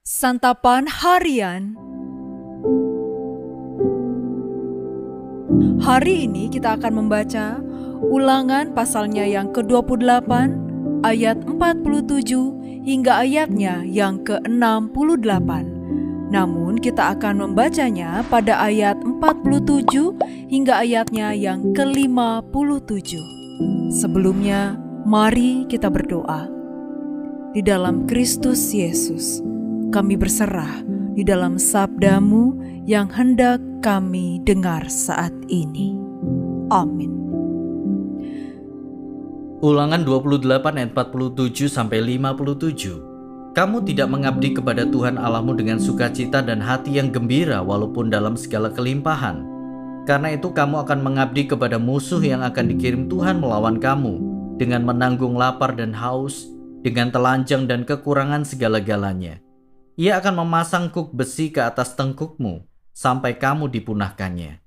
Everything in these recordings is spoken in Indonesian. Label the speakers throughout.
Speaker 1: Santapan Harian. Hari ini kita akan membaca Ulangan pasalnya yang ke-28 ayat 47 hingga ayatnya yang ke-68. Namun kita akan membacanya pada ayat 47 hingga ayatnya yang ke-57. Sebelumnya, mari kita berdoa. Di dalam Kristus Yesus, kami berserah di dalam sabda-Mu yang hendak kami dengar saat ini. Amin.
Speaker 2: Ulangan 28 ayat 47 sampai 57. Kamu tidak mengabdi kepada Tuhan Allahmu dengan sukacita dan hati yang gembira walaupun dalam segala kelimpahan. Karena itu kamu akan mengabdi kepada musuh yang akan dikirim Tuhan melawan kamu dengan menanggung lapar dan haus, dengan telanjang dan kekurangan segala-galanya. Ia akan memasang kuk besi ke atas tengkukmu sampai kamu dipunahkannya.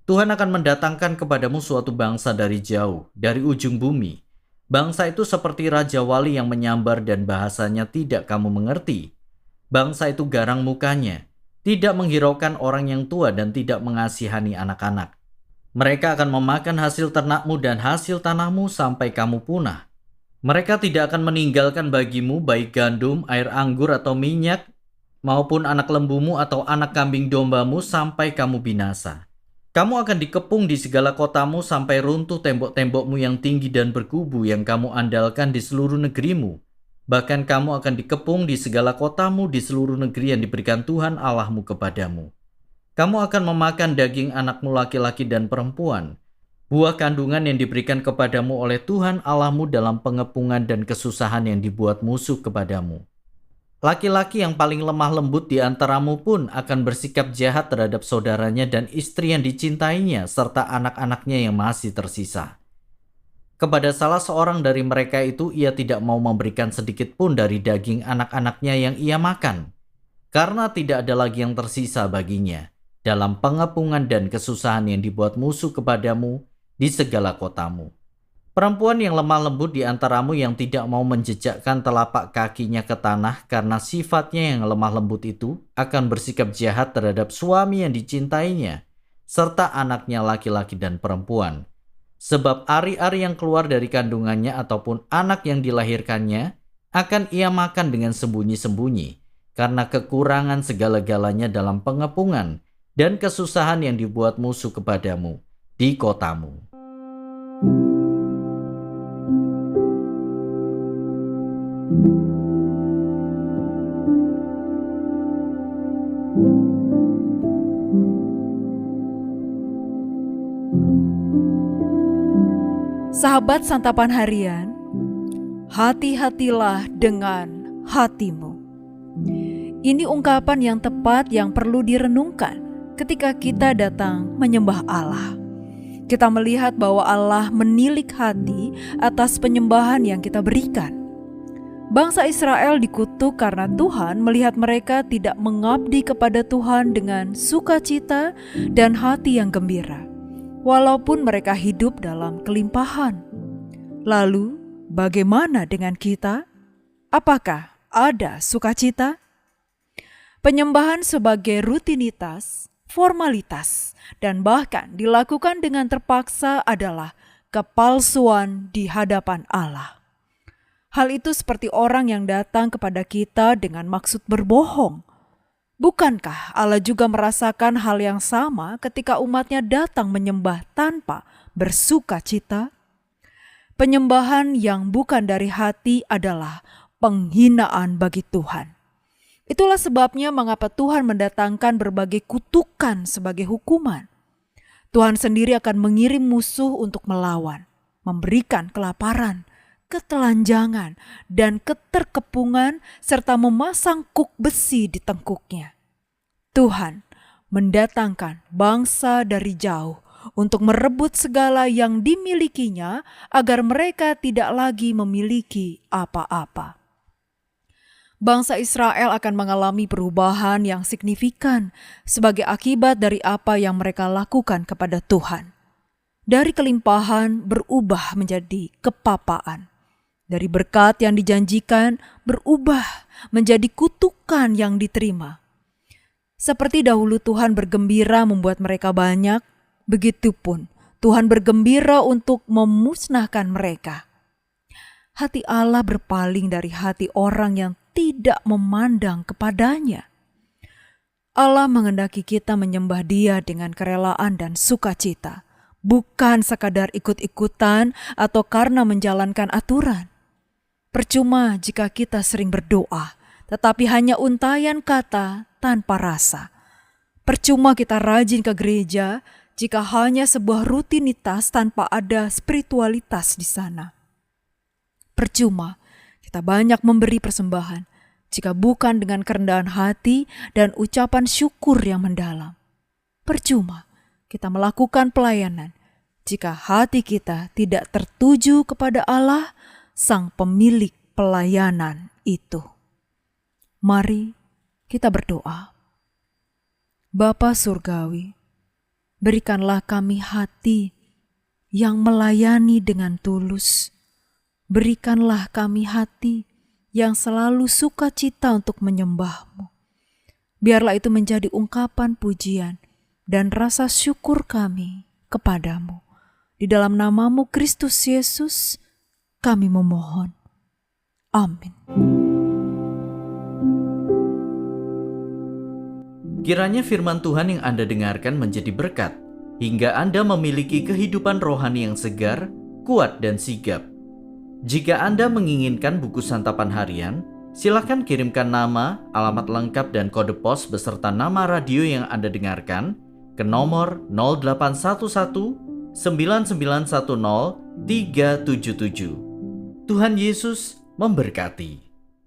Speaker 2: Tuhan akan mendatangkan kepadamu suatu bangsa dari jauh, dari ujung bumi. Bangsa itu seperti raja wali yang menyambar dan bahasanya tidak kamu mengerti. Bangsa itu garang mukanya, tidak menghiraukan orang yang tua dan tidak mengasihani anak-anak. Mereka akan memakan hasil ternakmu dan hasil tanahmu sampai kamu punah. Mereka tidak akan meninggalkan bagimu baik gandum, air anggur atau minyak, maupun anak lembumu atau anak kambing dombamu sampai kamu binasa. Kamu akan dikepung di segala kotamu sampai runtuh tembok-tembokmu yang tinggi dan berkubu yang kamu andalkan di seluruh negerimu. Bahkan kamu akan dikepung di segala kotamu di seluruh negeri yang diberikan Tuhan Allahmu kepadamu. Kamu akan memakan daging anakmu laki-laki dan perempuan, buah kandungan yang diberikan kepadamu oleh Tuhan Allahmu dalam pengepungan dan kesusahan yang dibuat musuh kepadamu. Laki-laki yang paling lemah lembut di antaramu pun akan bersikap jahat terhadap saudaranya dan istri yang dicintainya serta anak-anaknya yang masih tersisa. Kepada salah seorang dari mereka itu ia tidak mau memberikan sedikit pun dari daging anak-anaknya yang ia makan, karena tidak ada lagi yang tersisa baginya dalam pengepungan dan kesusahan yang dibuat musuh kepadamu di segala kotamu. Perempuan yang lemah lembut di antaramu yang tidak mau menjejakkan telapak kakinya ke tanah karena sifatnya yang lemah lembut itu akan bersikap jahat terhadap suami yang dicintainya, serta anaknya laki-laki dan perempuan. Sebab ari-ari yang keluar dari kandungannya ataupun anak yang dilahirkannya akan ia makan dengan sembunyi-sembunyi, karena kekurangan segala-galanya dalam pengepungan dan kesusahan yang dibuat musuh kepadamu di kotamu.
Speaker 1: Sahabat Santapan Harian, hati-hatilah dengan hatimu. Ini ungkapan yang tepat yang perlu direnungkan ketika kita datang menyembah Allah. Kita melihat bahwa Allah menilik hati atas penyembahan yang kita berikan. Bangsa Israel dikutuk karena Tuhan melihat mereka tidak mengabdi kepada Tuhan dengan sukacita dan hati yang gembira, walaupun mereka hidup dalam kelimpahan. Lalu, bagaimana dengan kita? Apakah ada sukacita? Penyembahan sebagai rutinitas, formalitas, dan bahkan dilakukan dengan terpaksa adalah kepalsuan di hadapan Allah. Hal itu seperti orang yang datang kepada kita dengan maksud berbohong. Bukankah Allah juga merasakan hal yang sama ketika umatnya datang menyembah tanpa bersukacita? Penyembahan yang bukan dari hati adalah penghinaan bagi Tuhan. Itulah sebabnya mengapa Tuhan mendatangkan berbagai kutukan sebagai hukuman. Tuhan sendiri akan mengirim musuh untuk melawan, memberikan kelaparan, ketelanjangan, dan keterkepungan, serta memasang kuk besi di tengkuknya. Tuhan mendatangkan bangsa dari jauh untuk merebut segala yang dimilikinya agar mereka tidak lagi memiliki apa-apa. Bangsa Israel akan mengalami perubahan yang signifikan sebagai akibat dari apa yang mereka lakukan kepada Tuhan. Dari kelimpahan berubah menjadi kepapaan. Dari berkat yang dijanjikan berubah menjadi kutukan yang diterima. Seperti dahulu Tuhan bergembira membuat mereka banyak, begitupun Tuhan bergembira untuk memusnahkan mereka. Hati Allah berpaling dari hati orang yang tidak memandang kepadanya. Allah menghendaki kita menyembah Dia dengan kerelaan dan sukacita, bukan sekadar ikut-ikutan atau karena menjalankan aturan. Percuma jika kita sering berdoa, tetapi hanya untayan kata tanpa rasa. Percuma kita rajin ke gereja jika hanya sebuah rutinitas tanpa ada spiritualitas di sana. Percuma kita banyak memberi persembahan jika bukan dengan kerendahan hati dan ucapan syukur yang mendalam. Percuma kita melakukan pelayanan jika hati kita tidak tertuju kepada Allah, Sang Pemilik pelayanan itu. Mari kita berdoa. Bapa Surgawi, berikanlah kami hati yang melayani dengan tulus. Berikanlah kami hati yang selalu sukacita untuk menyembah-Mu. Biarlah itu menjadi ungkapan pujian dan rasa syukur kami kepadamu. Di dalam nama-Mu Kristus Yesus, kami memohon. Amin.
Speaker 2: Kiranya firman Tuhan yang Anda dengarkan menjadi berkat, hingga Anda memiliki kehidupan rohani yang segar, kuat, dan sigap. Jika Anda menginginkan buku santapan harian, silakan kirimkan nama, alamat lengkap, dan kode pos beserta nama radio yang Anda dengarkan ke nomor 0811 9910 377. Tuhan Yesus memberkati.